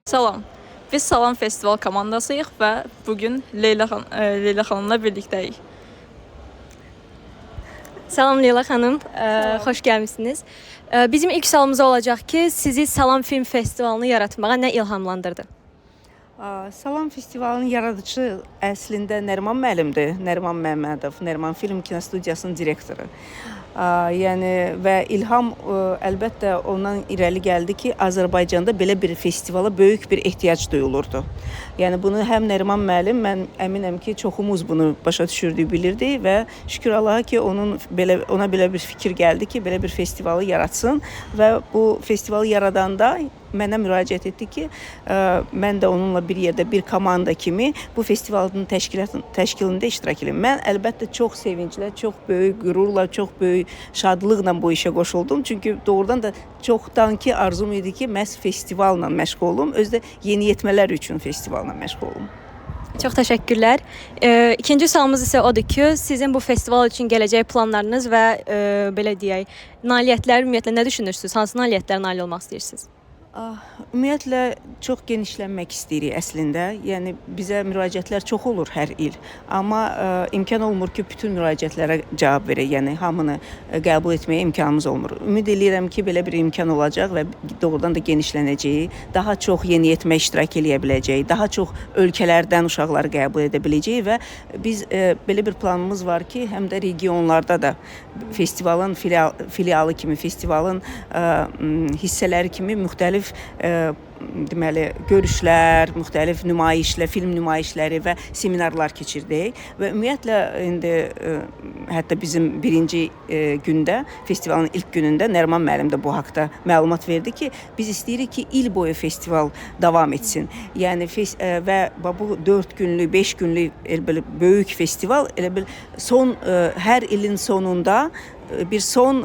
Salam. Biz Salam Festival komandasıyıq və bugün Leyla xanımla birlikdəyik. Salam Leyla xanım, xoş gəlmisiniz. Bizim ilk sualımız olacaq ki, sizi Salam Film Festivalını yaratmağa nə ilhamlandırdı? Salam Festivalının yaradıcı əslində Nəriman müəllimdir. Nəriman Məmmədov, Nəriman Film Kinostudiyasının direktoru. Yəni və ilham əlbəttə ondan irəli gəldi ki, Azərbaycanda belə bir festivala böyük bir ehtiyac duyulurdu. Yəni bunu həm Nəriman müəllim, mən əminəm ki, çoxumuz bunu başa düşürdük, bilirdik və şükür Allaha ki, ona belə bir fikir gəldi ki, belə bir festivalı yaratsın və bu festivalı yaradanda mənə müraciət etdi ki, mən də onunla bir yerdə bir komanda kimi bu festivalın təşkilində iştirak edim. Mən əlbəttə çox sevinclə, çox böyük qürurla, çox böyük şadlıqla bu işə qoşuldum. Çünki doğrudan da çoxdankı arzum idi ki, məhz festivalla məşğul olum, özdə yeniyetmələr üçün festivalla məşğul olum. Çox təşəkkürlər. İkinci sualımız isə odur ki, sizin bu festival üçün gələcək planlarınız və belə deyək, nailiyyətlər ümumiyyətlə nə düşünürsünüz? Hansı nailiyyətlərə nail olmaq istəyirsiniz? Ümumiyyətlə çox genişlənmək istəyirik əslində. Yəni bizə müraciətlər çox olur hər il. Amma imkan olmur ki, bütün müraciətlərə cavab verək. Yəni hamını qəbul etməyə imkanımız olmur. Ümid edirəm ki, belə bir imkan olacaq və doğrudan da genişlənəcək. Daha çox yeniyetmə iştirak edə biləcək. Daha çox ölkələrdən uşaqları qəbul edə biləcək və biz belə bir planımız var ki, həm də regionlarda da festivalın filialı kimi, festivalın hissələri kimi müxtəlif deməli görüşlər, müxtəlif nümayişlər, film nümayişləri və seminarlar keçirdik və ümumiyyətlə indi hətta bizim birinci gündə, festivalın ilk günündə Nəriman müəllim də bu haqqda məlumat verdi ki, biz istəyirik ki, il boyu festival davam etsin. Yəni və bu 4 günlük, 5 günlük elə böyük festival elə bil hər ilin sonunda bir son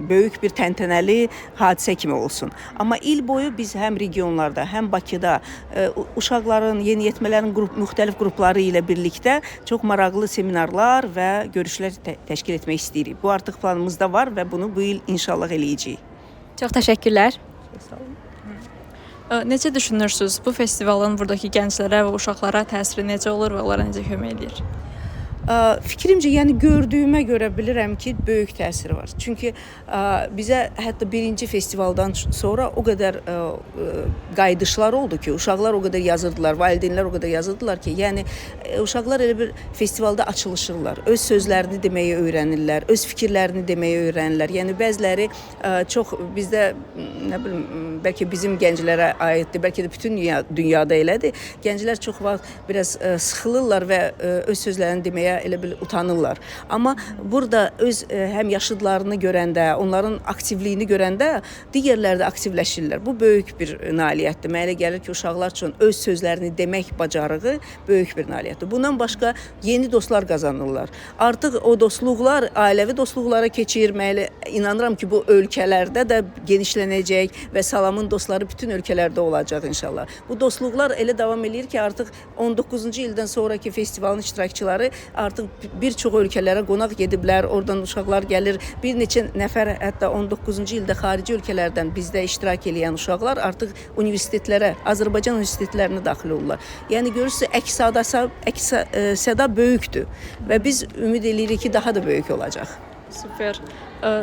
böyük bir təntənəli hadisə kimi olsun. Amma il boyu biz həm regionlarda, həm Bakıda uşaqların, yeniyetmələrin müxtəlif qrupları ilə birlikdə çox maraqlı seminarlar və görüşlər təşkil etmək istəyirik. Bu artıq planımızda var və bunu bu il inşallah eləyəcəyik. Çox təşəkkürlər. Sağ olun. Necə düşünürsünüz? Bu festivalın buradakı gənclərə və uşaqlara təsiri necə olur və onlara necə kömək edir? Fikrimcə, yəni gördüyümə görə bilirəm ki, böyük təsiri var. Çünki bizə hətta birinci festivaldan sonra o qədər qayıdışlar oldu ki, uşaqlar o qədər yazırdılar, valideynlər o qədər yazırdılar ki, yəni uşaqlar elə bir festivalda açılışırlar, öz sözlərini deməyi öyrənirlər, öz fikirlərini deməyi öyrənirlər. Yəni bəziləri çox bizdə, nə bilim, bəlkə bizim gənclərə aiddir, bəlkə də bütün dünyada elədir. Gənclər çox vaxt biraz sıxılırlar və öz sözlərini deməyə elə bil utanırlar. Amma burada öz həm yaşıdlarını görəndə, onların aktivliyini görəndə digərləri də aktivləşirlər. Bu böyük bir nailiyyətdir. Mənə elə gəlir ki, uşaqlar üçün öz sözlərini demək bacarığı böyük bir nailiyyətdir. Bundan başqa yeni dostlar qazanırlar. Artıq o dostluqlar ailəvi dostluqlara keçir. Mən inanıram ki, bu ölkələrdə də genişlənəcək və Salamın dostları bütün ölkələrdə olacaq inşallah. Bu dostluqlar elə davam edir ki, artıq 19-cu ildən sonraki festivalın iştirakçıları artıq bir çox ölkələrə qonaq gediblər, oradan uşaqlar gəlir. Bir neçə nəfər hətta 19-cu ildə xarici ölkələrdən bizdə iştirak edən uşaqlar artıq universitetlərə, Azərbaycan universitetlərinə daxil olurlar. Yəni görürsünüz, əks-səda böyükdür və biz ümid edirik ki, daha da böyük olacaq. Super.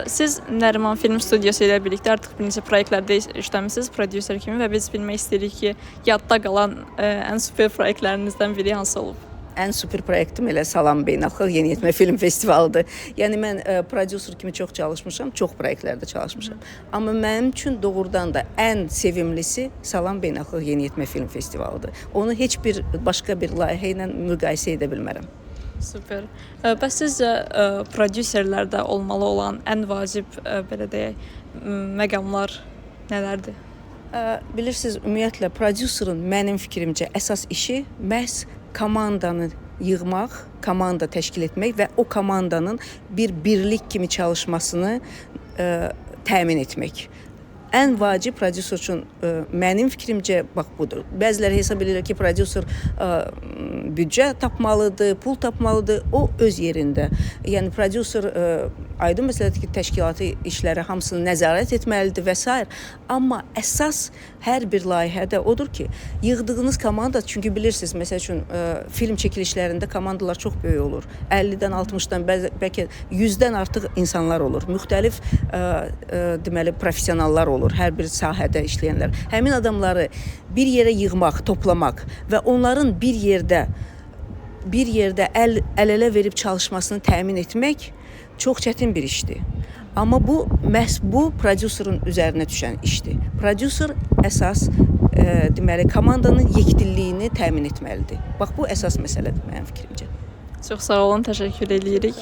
Siz Nəriman Film Studiyası ilə birlikdə artıq bir neçə proyektlərdə işləmisiniz, prodüser kimi və biz bilmək istəyirik ki, yadda qalan ən super proyektlərinizdən biri hansı olub? Ən super proyektim elə Salam Beynəlxalq Yeniyetmə Film Festivalıdır. Yəni mən prodüser kimi çox çalışmışam, çox proyektlərdə çalışmışam. Amma mənim üçün doğrudan da ən sevimlisi Salam Beynəlxalq Yeniyetmə Film Festivalıdır. Onu heç bir başqa bir layihə ilə müqayisə edə bilmərəm. Super. Bəs sizcə prodüserlərdə olmalı olan ən vacib belə deyək məqamlar nələrdir? Bilirsiniz, ümumiyyətlə prodüserin mənim fikrimcə əsas işi məhz komandanı yığmaq, komanda təşkil etmək və o komandanın bir birlik kimi çalışmasını təmin etmək. Ən vacib prodüser üçün mənim fikrimcə bax budur. Bəziləri hesab edirlər ki, prodüser büdcə tapmalıdır, pul tapmalıdır. O öz yerində. Yəni prodüser Aydın məsələdir ki, təşkilati işlərə hamısını nəzarət etməlidir və s. Amma əsas hər bir layihədə odur ki, yığdığınız komanda, çünki bilirsiniz, məsəl üçün film çəkilişlərində komandalar çox böyük olur. 50-dən, 60-dan, bəlkə 100-dən artıq insanlar olur. Müxtəlif deməli professionallar olur, hər bir sahədə işləyənlər. Həmin adamları bir yerə yığmaq, toplamaq və onların bir yerdə əl-ələ verib çalışmasını təmin etmək çox çətin bir işdir. Amma məhz bu prodüserin üzərinə düşən işdir. Prodüser əsas deməli komandanın yekdilliyini təmin etməlidir. Bax bu əsas məsələdir mənim fikrimcə. Çox sağ olun, təşəkkür edirik.